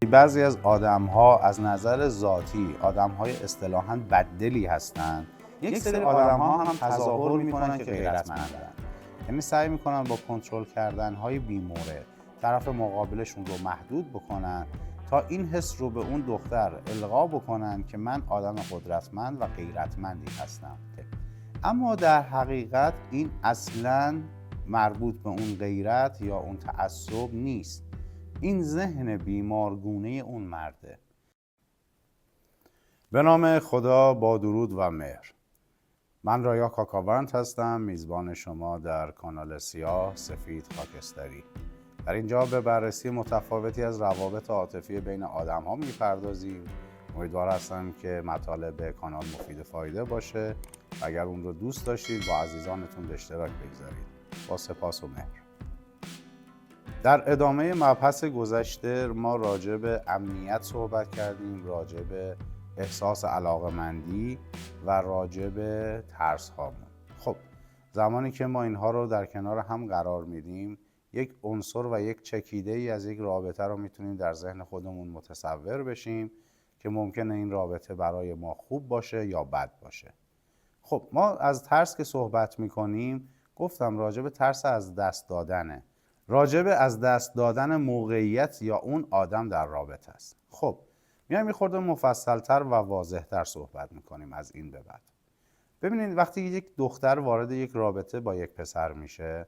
بعضی از آدم‌ها از نظر ذاتی آدم‌های اصطلاحاً بددلی هستند. یک سری آدم‌ها هم تظاهر می‌کنن که غیرتمندن. یعنی سعی می‌کنن با کنترل کردن‌های بی‌مورد طرف مقابلشون رو محدود بکنن تا این حس رو به اون دختر القا بکنن که من آدم قدرتمند و غیرتمندی هستم. اما در حقیقت این اصلاً مربوط به اون غیرت یا اون تعصب نیست. این ذهن بیمارگونه اون مرده. به نام خدا، با درود و مهر. من رایا کاکاوند هستم، میزبان شما در کانال سیاه سفید خاکستری. در اینجا به بررسی متفاوتی از روابط عاطفی بین آدم ها میپردازیم. امیدوار هستم که مطالب کانال مفید فایده باشه و اگر اون رو دوست داشتید با عزیزانتون به اشتراک بگذارید. با سپاس و مهر. در ادامه مبحث گذشته ما راجع به امنیت صحبت کردیم، راجع به احساس علاقه‌مندی و راجع به ترس هامون. خب زمانی که ما اینها رو در کنار هم قرار میدیم، یک عنصر و یک چکیده ای از یک رابطه رو میتونیم در ذهن خودمون متصور بشیم که ممکنه این رابطه برای ما خوب باشه یا بد باشه. خب ما از ترس که صحبت میکنیم، گفتم راجع به ترس از دست دادنه، راجع به از دست دادن موقعیت یا اون آدم در رابطه است. خب میایم یه خورده مفصل‌تر و واضح‌تر صحبت میکنیم از این به بعد. ببینید وقتی یک دختر وارد یک رابطه با یک پسر میشه،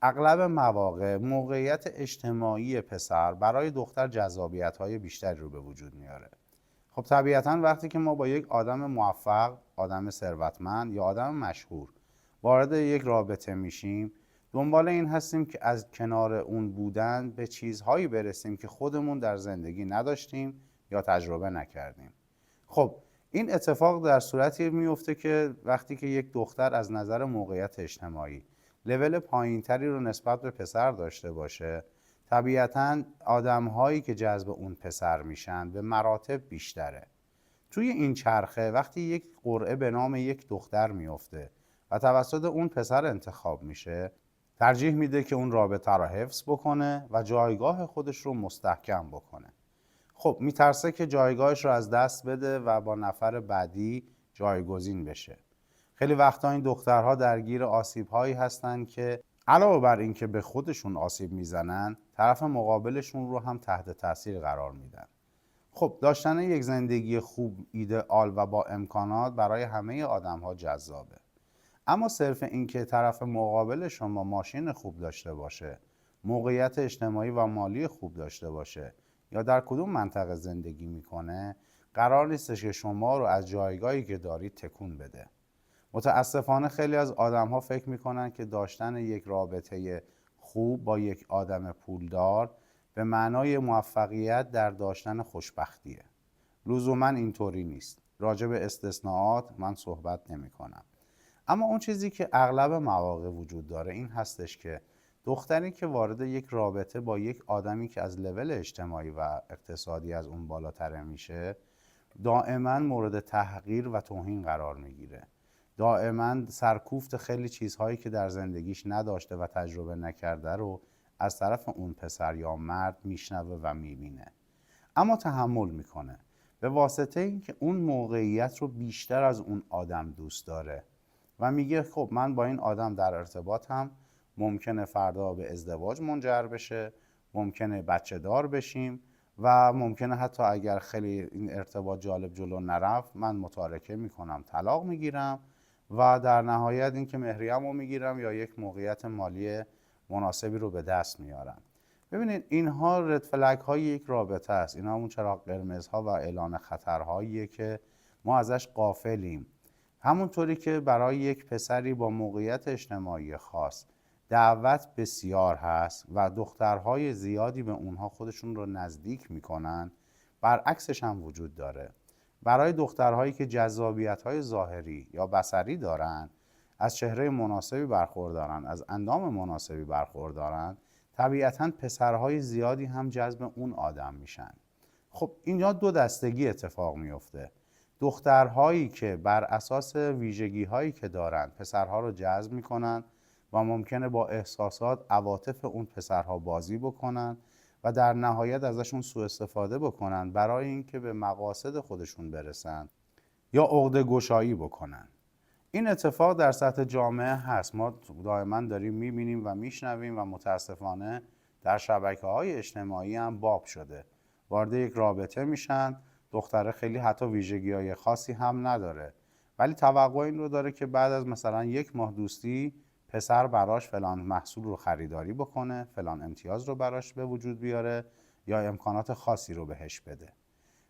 اغلب مواقع موقعیت اجتماعی پسر برای دختر جذابیت‌های بیشتری رو به وجود میاره. خب طبیعتاً وقتی که ما با یک آدم موفق، آدم ثروتمند یا آدم مشهور وارد یک رابطه میشیم، دنبال این هستیم که از کنار اون بودن به چیزهایی برسیم که خودمون در زندگی نداشتیم یا تجربه نکردیم. خب این اتفاق در صورتی میفته که وقتی که یک دختر از نظر موقعیت اجتماعی لول پایینتری رو نسبت به پسر داشته باشه، طبیعتاً آدم‌هایی که جذب اون پسر میشن به مراتب بیشتره. توی این چرخه وقتی یک قرعه به نام یک دختر میفته و توسط اون پسر انتخاب میشه، ترجیح میده که اون رابطه رو حفظ بکنه و جایگاه خودش رو مستحکم بکنه. خب میترسه که جایگاهش رو از دست بده و با نفر بعدی جایگزین بشه. خیلی وقتا این دخترها درگیر آسیب‌هایی هستن که علاوه بر این که به خودشون آسیب میزنن، طرف مقابلشون رو هم تحت تاثیر قرار میدن. خب داشتن یک زندگی خوب، ایدئال و با امکانات برای همه آدم‌ها جذابه. اما صرف این که طرف مقابل شما ماشین خوب داشته باشه، موقعیت اجتماعی و مالی خوب داشته باشه یا در کدوم منطقه زندگی میکنه، قرار نیستش که شما رو از جایگاهی که دارید تکون بده. متاسفانه خیلی از آدم‌ها فکر میکنن که داشتن یک رابطه خوب با یک آدم پولدار به معنای موفقیت در داشتن خوشبختیه. لزوما اینطوری نیست. راجع به استثناءات من صحبت نمی‌کنم. اما اون چیزی که اغلب مواقع وجود داره این هستش که دختری که وارد یک رابطه با یک آدمی که از لول اجتماعی و اقتصادی از اون بالاتره میشه، دائما مورد تحقیر و توهین قرار میگیره. دائما سرکوفت خیلی چیزهایی که در زندگیش نداشته و تجربه نکرده رو از طرف اون پسر یا مرد میشنوه و میبینه. اما تحمل میکنه به واسطه اینکه اون موقعیت رو بیشتر از اون آدم دوست داره و میگه خب من با این آدم در ارتباطم، ممکنه فردا به ازدواج منجر بشه، ممکنه بچه دار بشیم و ممکنه حتی اگر خیلی این ارتباط جالب جلو نرفت من متارکه میکنم، طلاق میگیرم و در نهایت اینکه مهریم رو میگیرم یا یک موقعیت مالی مناسبی رو به دست میارم. ببینید اینها رد فلگ های یک رابطه است. اینها اون چراغ قرمزها و اعلان خطرهاییه که ما ازش غافلیم. همونطوری که برای یک پسری با موقعیت اجتماعی خاص دعوت بسیار هست و دخترهای زیادی به اونها خودشون رو نزدیک میکنن، برعکسش هم وجود داره. برای دخترهایی که جذابیت‌های ظاهری یا بصری دارن، از چهره مناسبی برخوردارن، از اندام مناسبی برخوردارن، طبیعتاً پسرهای زیادی هم جذب اون آدم میشن. خب اینجا دو دستگی اتفاق میفته. دخترهایی که بر اساس ویژگی‌هایی که دارن پسرها رو جذب میکنن و ممکنه با احساسات، عواطف اون پسرها بازی بکنن و در نهایت ازشون سوء استفاده بکنن برای اینکه به مقاصد خودشون برسن یا عقده گشایی بکنن. این اتفاق در سطح جامعه هست. ما دائما داریم میبینیم و میشنویم و متاسفانه در شبکه‌های اجتماعی هم باب شده. وارد یک رابطه میشن، دختره خیلی حتی ویژگی‌های خاصی هم نداره، ولی توقع این رو داره که بعد از مثلا 1 ماه دوستی پسر براش فلان محصول رو خریداری بکنه، فلان امتیاز رو براش به وجود بیاره یا امکانات خاصی رو بهش بده.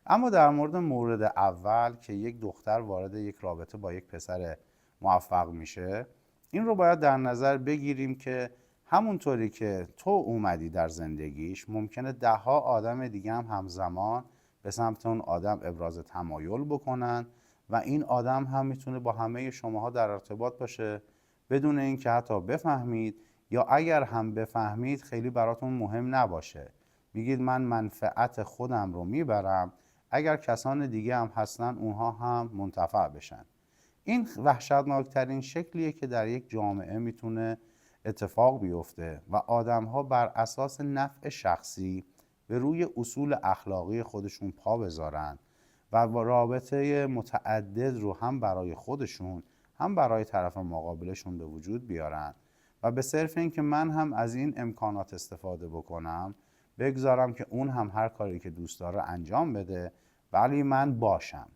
اما در مورد اول که یک دختر وارد یک رابطه با یک پسر موفق میشه، این رو باید در نظر بگیریم که همونطوری که تو اومدی در زندگیش، ممکنه 10 آدم دیگه هم همزمان به سمت اون آدم ابراز تمایل بکنن و این آدم هم میتونه با همه شماها در ارتباط باشه بدون اینکه حتی بفهمید، یا اگر هم بفهمید خیلی براتون مهم نباشه. میگید من منفعت خودم رو میبرم، اگر کسان دیگه هم هستن اونها هم منتفع بشن. این وحشتناکترین شکلیه که در یک جامعه میتونه اتفاق بیفته و آدم‌ها بر اساس نفع شخصی به روی اصول اخلاقی خودشون پا بذارن و رابطه متعدد رو هم برای خودشون هم برای طرف مقابلشون به وجود بیارن و به صرف این که من هم از این امکانات استفاده بکنم، بگذارم که اون هم هر کاری که دوست داره انجام بده ولی من باشم.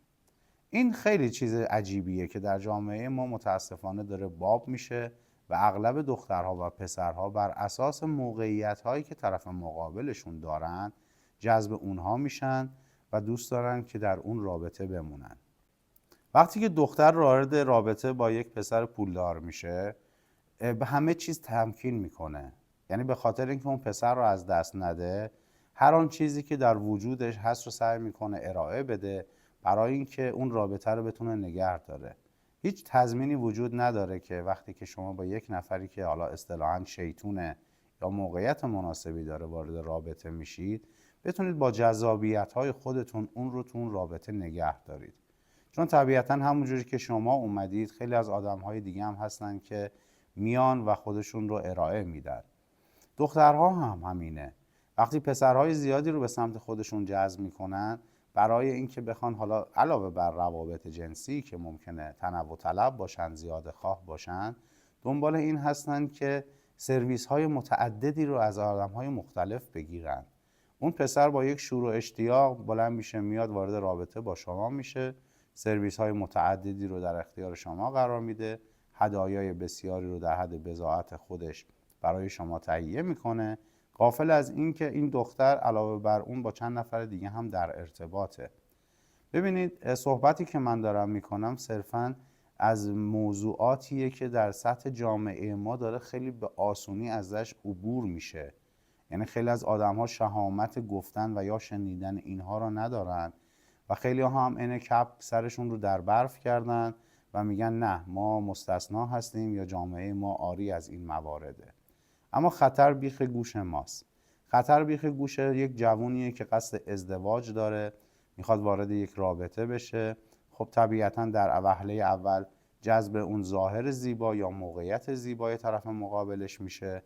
این خیلی چیز عجیبیه که در جامعه ما متاسفانه داره باب میشه و اغلب دخترها و پسرها بر اساس موقعیت‌هایی که طرف مقابلشون دارن جذب اونها میشن و دوست دارن که در اون رابطه بمونن. وقتی که دختر وارد رابطه با یک پسر پولدار میشه، به همه چیز تمکین میکنه. یعنی به خاطر اینکه اون پسر رو از دست نده، هر آن چیزی که در وجودش هست رو سعی میکنه ارائه بده برای اینکه اون رابطه رو بتونه نگه داره. هیچ تضمینی وجود نداره که وقتی که شما با یک نفری که حالا اصطلاحاً شیطونه یا موقعیت مناسبی داره وارد رابطه میشید، بتونید با جذابیت‌های خودتون اون رو تو اون رابطه نگه دارید. چون طبیعتاً همونجوری که شما اومدید، خیلی از آدم‌های دیگه هم هستن که میان و خودشون رو ارائه میدن. دخترها هم همینه. وقتی پسرهای زیادی رو به سمت خودشون جذب میکنن، برای اینکه بخوان حالا علاوه بر روابط جنسی که ممکنه تنوع طلب باشن، زیاده خواه باشن، دنبال این هستن که سرویس های متعددی رو از آدم های مختلف بگیرن. اون پسر با یک شور و اشتیاق بلند میشه، میاد وارد رابطه با شما میشه، سرویس های متعددی رو در اختیار شما قرار میده، هدایای بسیاری رو در حد بضاعت خودش برای شما تهیه میکنه، غافل از این که این دختر علاوه بر اون با چند نفر دیگه هم در ارتباطه. ببینید، صحبتی که من دارم میکنم صرفاً از موضوعاتیه که در سطح جامعه ما داره خیلی به آسونی ازش عبور میشه. یعنی خیلی از آدم ها شهامت گفتن و یا شنیدن اینها رو ندارن و خیلی ها هم عین کپ سرشون رو در برف کردن و میگن نه، ما مستثنا هستیم یا جامعه ما عاری از این موارده. اما خطر بیخ گوش ماست. خطر بیخ گوش یک جوونیه که قصد ازدواج داره، میخواد وارد یک رابطه بشه. خب طبیعتاً در وهله اول جذب اون ظاهر زیبا یا موقعیت زیبای طرف مقابلش میشه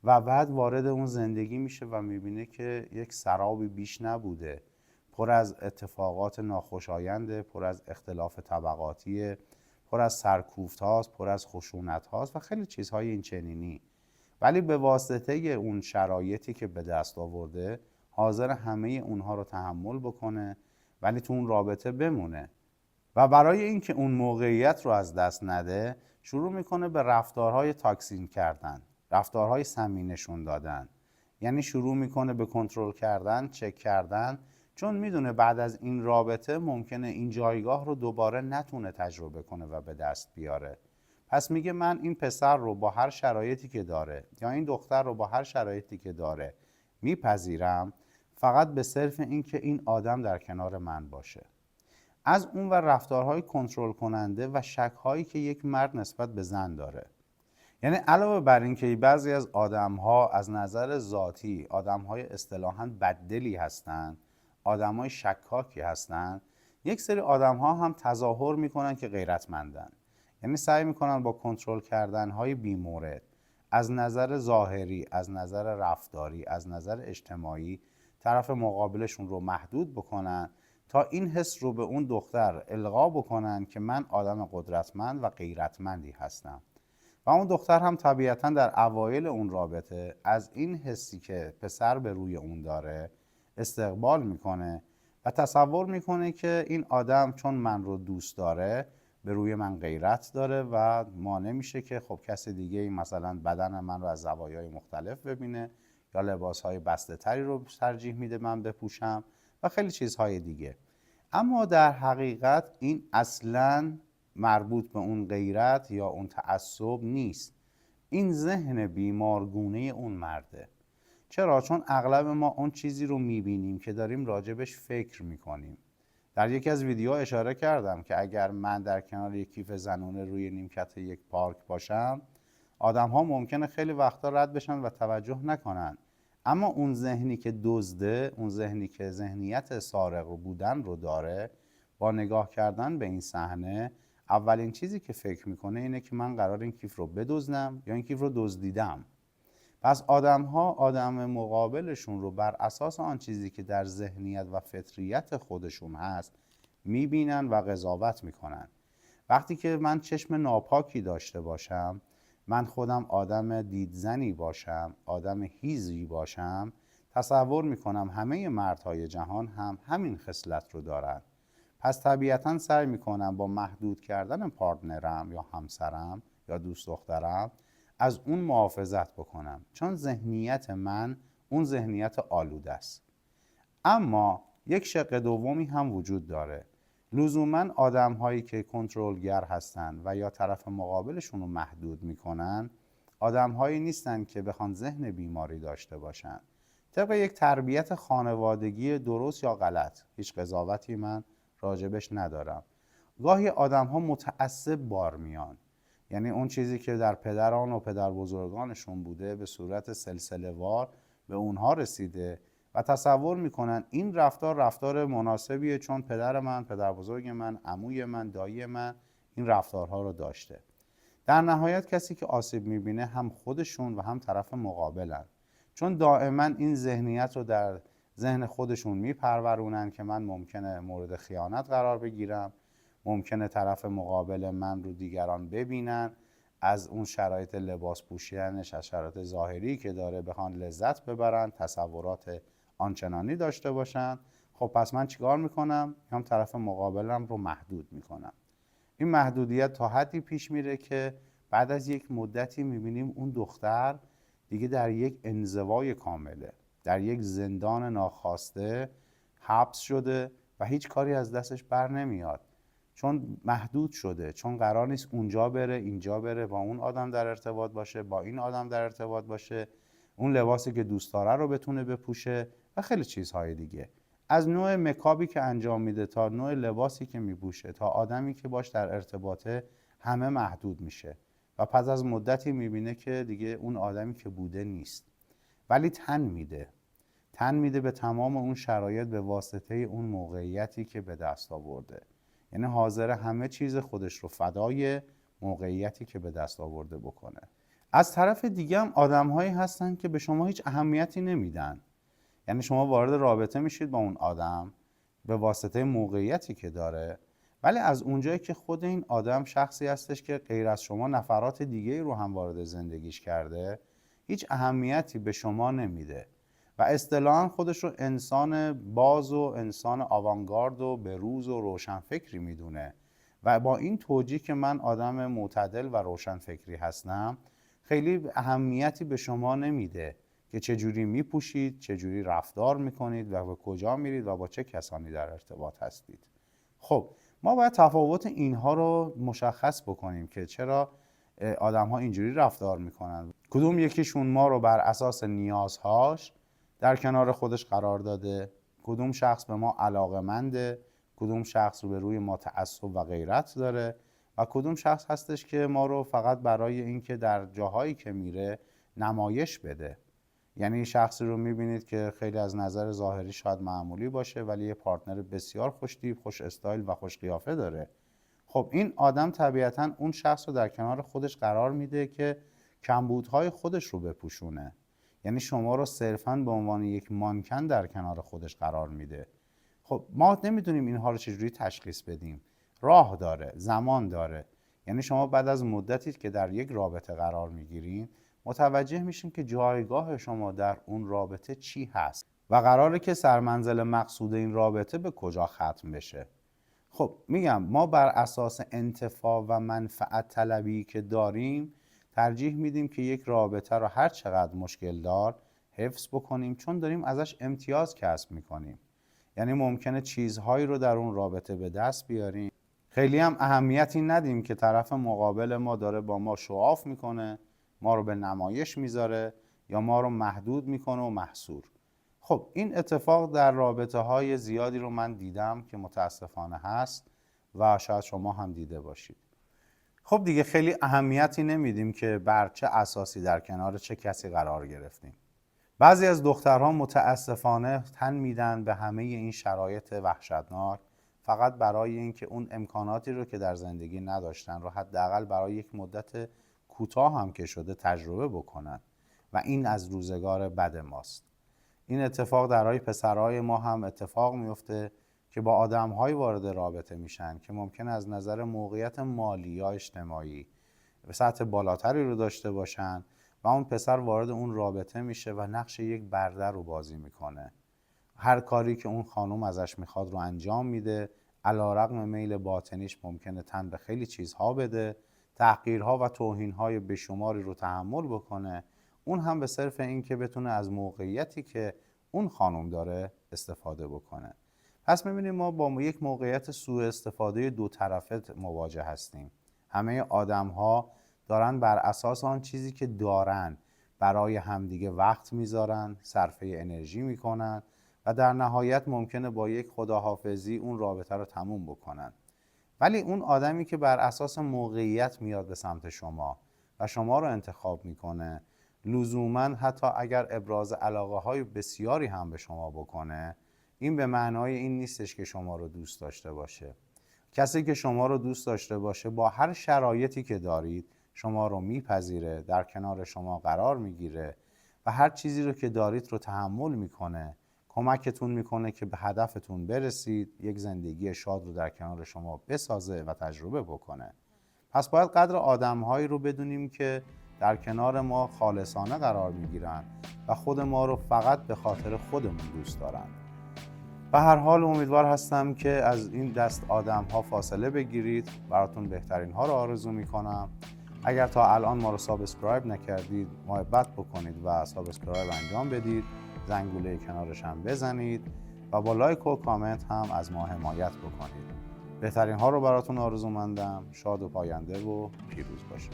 و بعد وارد اون زندگی میشه و میبینه که یک سرابی بیش نبوده، پر از اتفاقات ناخوشاینده، پر از اختلاف طبقاتی، پر از سرکوفت هاست، پر از خشونت هاست و خیلی چیزهای این چنینی. ولی به واسطه اون شرایطی که به دست آورده حاضر همه اونها رو تحمل بکنه ولی تو اون رابطه بمونه و برای اینکه اون موقعیت رو از دست نده شروع میکنه به رفتارهای تاکسین کردن، رفتارهای سمی نشون دادن. یعنی شروع میکنه به کنترل کردن، چک کردن، چون میدونه بعد از این رابطه ممکنه این جایگاه رو دوباره نتونه تجربه کنه و به دست بیاره. پس میگه من این پسر رو با هر شرایطی که داره یا این دختر رو با هر شرایطی که داره میپذیرم، فقط به صرف این که این آدم در کنار من باشه. از اون و رفتارهای کنترل کننده و شک‌هایی که یک مرد نسبت به زن داره. یعنی علاوه بر این که بعضی از آدم‌ها از نظر ذاتی آدم‌های اصطلاحاً بددلی هستن، آدم‌های شکاکی هستن، یک سری آدم‌ها هم تظاهر میکنن که غیرتمندن. یعنی سعی میکنن با کنترل کردن‌های بی‌مورد از نظر ظاهری، از نظر رفتاری، از نظر اجتماعی طرف مقابلشون رو محدود بکنن تا این حس رو به اون دختر القا بکنن که من آدم قدرتمند و غیرتمندی هستم. و اون دختر هم طبیعتا در اوایل اون رابطه از این حسی که پسر به روی اون داره استقبال میکنه و تصور میکنه که این آدم چون من رو دوست داره به روی من غیرت داره و مانع میشه که خب کسی دیگه مثلا بدن من رو از زوایای مختلف ببینه یا لباسهای بسته تری رو ترجیح میده من بپوشم و خیلی چیزهای دیگه. اما در حقیقت این اصلاً مربوط به اون غیرت یا اون تعصب نیست. این ذهن بیمارگونه اون مرده. چرا؟ چون اغلب ما اون چیزی رو میبینیم که داریم راجبش فکر میکنیم. در یکی از ویدیوها اشاره کردم که اگر من در کنار یک کیف زنونه روی نیمکت یک پارک باشم، آدم ها ممکنه خیلی وقتا رد بشن و توجه نکنن. اما اون ذهنی که دزده، اون ذهنی که ذهنیت سارق بودن رو داره، با نگاه کردن به این صحنه اولین چیزی که فکر میکنه اینه که من قرار این کیف رو بدزدم یا این کیف رو دزدیدم. پس آدم مقابلشون رو بر اساس آن چیزی که در ذهنیت و فطریت خودشون هست میبینن و قضاوت میکنن. وقتی که من چشم ناپاکی داشته باشم، من خودم آدم دیدزنی باشم، آدم هیزی باشم، تصور میکنم همه مردهای جهان هم همین خصلت رو دارن. پس طبیعتا سعی میکنم با محدود کردن پارتنرم یا همسرم یا دوست دخترم از اون محافظت بکنم، چون ذهنیت من اون ذهنیت آلوده است. اما یک شق دومی هم وجود داره. لزوما آدم هایی که کنترلگر هستن و یا طرف مقابلشون رو محدود میکنن آدم هایی نیستن که بخوان ذهن بیماری داشته باشن. طبق یک تربیت خانوادگی درست یا غلط، هیچ قضاوتی من راجبش ندارم، گاهی آدم ها متعصب بار میان. یعنی اون چیزی که در پدران و پدر بزرگانشون بوده به صورت سلسله وار به اونها رسیده و تصور میکنن این رفتار مناسبیه چون پدر من، پدر بزرگ من، عموی من، دایی من این رفتارها رو داشته. در نهایت کسی که آسیب میبینه هم خودشون و هم طرف مقابلن، چون دائما این ذهنیت رو در ذهن خودشون میپرورونن که من ممکنه مورد خیانت قرار بگیرم، ممکنه طرف مقابل من رو دیگران ببینن، از اون شرایط لباس پوشیدنش، از شرایط ظاهری که داره بخوان لذت ببرن، تصورات آنچنانی داشته باشن. خب پس من چیکار میکنم؟ هم طرف مقابلم رو محدود میکنم. این محدودیت تا حدی پیش میره که بعد از یک مدتی میبینیم اون دختر دیگه در یک انزوای کامله، در یک زندان ناخواسته حبس شده و هیچ کاری از دستش بر نمیاد، چون محدود شده، چون قرار نیست اونجا بره اینجا بره، با اون آدم در ارتباط باشه، با این آدم در ارتباط باشه، اون لباسی که دوست داره رو بتونه بپوشه و خیلی چیزهای دیگه. از نوع مکابی که انجام میده تا نوع لباسی که میپوشه تا آدمی که باش در ارتباطه همه محدود میشه و پس از مدتی میبینه که دیگه اون آدمی که بوده نیست. ولی تن میده به تمام اون شرایط به واسطه اون موقعیتی که به دست آورده. یعنی حاضر همه چیز خودش رو فدای موقعیتی که به دست آورده بکنه. از طرف دیگه هم آدم‌هایی هستن که به شما هیچ اهمیتی نمیدن. یعنی شما وارد رابطه میشید با اون آدم به واسطه موقعیتی که داره، ولی از اونجایی که خود این آدم شخصی هستش که غیر از شما نفرات دیگه رو هم وارد زندگیش کرده، هیچ اهمیتی به شما نمیده و اصطلاحاً خودش رو انسان باز و انسان آوانگارد و بروز و روشنفکری میدونه و با این توجیه که من آدم معتدل و روشنفکری هستم خیلی اهمیتی به شما نمیده که چجوری میپوشید، چجوری رفتار میکنید و به کجا میرید و با چه کسانی در ارتباط هستید. خب ما باید تفاوت اینها رو مشخص بکنیم که چرا آدم ها اینجوری رفتار میکنن. کدوم یکیشون ما رو بر اساس نیازهاش در کنار خودش قرار داده، کدوم شخص به ما علاقه‌منده، کدوم شخص رو به روی ما تعصب و غیرت داره و کدوم شخص هستش که ما رو فقط برای اینکه در جاهایی که میره نمایش بده. یعنی شخصی رو میبینید که خیلی از نظر ظاهری شاید معمولی باشه ولی یه پارتنر بسیار خوش‌تیپ، خوش استایل و خوش قیافه داره. خب این آدم طبیعتاً اون شخص رو در کنار خودش قرار میده که کمبودهای خودش رو بپوشونه. یعنی شما رو صرفاً به عنوان یک مانکن در کنار خودش قرار میده. خب ما نمیدونیم اینها رو چجوری تشخیص بدیم. راه داره، زمان داره. یعنی شما بعد از مدتی که در یک رابطه قرار میگیرین متوجه میشین که جایگاه شما در اون رابطه چی هست و قراره که سرمنزل مقصود این رابطه به کجا ختم بشه. خب میگم ما بر اساس انتفاع و منفعت طلبی که داریم ترجیح میدیم که یک رابطه رو هر چقدر مشکل دار حفظ بکنیم، چون داریم ازش امتیاز کسب میکنیم. یعنی ممکنه چیزهایی رو در اون رابطه به دست بیاریم، خیلی هم اهمیتی ندیم که طرف مقابل ما داره با ما شعاف میکنه، ما رو به نمایش میذاره یا ما رو محدود میکنه و محصور. خب این اتفاق در رابطه های زیادی رو من دیدم که متاسفانه هست و شاید شما هم دیده باشید. خب دیگه خیلی اهمیتی نمیدیم که بر چه اساسی در کنار چه کسی قرار گرفتیم. بعضی از دخترها متاسفانه تن میدن به همه این شرایط وحشتناک فقط برای اینکه اون امکاناتی رو که در زندگی نداشتن رو حداقل برای یک مدت کوتاه هم که شده تجربه بکنن و این از روزگار بد ماست. این اتفاق درهای پسرهای ما هم اتفاق میفته که با آدم‌های وارد رابطه میشن که ممکن از نظر موقعیت مالی یا اجتماعی به سطح بالاتری رو داشته باشن و اون پسر وارد اون رابطه میشه و نقش یک برده رو بازی میکنه. هر کاری که اون خانم ازش میخواد رو انجام میده، علیرغم میل باطنیش ممکنه تن به خیلی چیزها بده، تحقیرها و توهینهای بیشماری رو تحمل بکنه، اون هم به صرف این که بتونه از موقعیتی که اون خانم داره استفاده بکنه. پس میبینیم ما با یک موقعیت سوء استفاده دو طرفه مواجه هستیم. همه آدم‌ها دارن بر اساس آن چیزی که دارن برای همدیگه وقت میذارن، صرفه انرژی میکنن و در نهایت ممکنه با یک خداحافظی اون رابطه رو تموم بکنن. ولی اون آدمی که بر اساس موقعیت میاد به سمت شما و شما رو انتخاب میکنه، لزوماً حتی اگر ابراز علاقه های بسیاری هم به شما بکنه، این به معنای این نیستش که شما رو دوست داشته باشه. کسی که شما رو دوست داشته باشه با هر شرایطی که دارید شما رو میپذیره، در کنار شما قرار میگیره و هر چیزی رو که دارید رو تحمل میکنه، کمکتون میکنه که به هدفتون برسید، یک زندگی شاد رو در کنار شما بسازه و تجربه بکنه. پس باید قدر آدم‌هایی رو بدونیم که در کنار ما خالصانه قرار میگیرن و خود ما رو فقط به خاطر خودمون دوست دارن. به هر حال امیدوار هستم که از این دست آدم‌ها فاصله بگیرید. براتون بهترین ها رو آرزو میکنم. اگر تا الان ما رو سابسکرایب نکردید محبت بکنید و سابسکرایب انجام بدید، زنگوله کنارش هم بزنید و با لایک و کامنت هم از ما حمایت بکنید. بهترین ها رو براتون آرزو مندم. شاد و پاینده و پیروز باشید.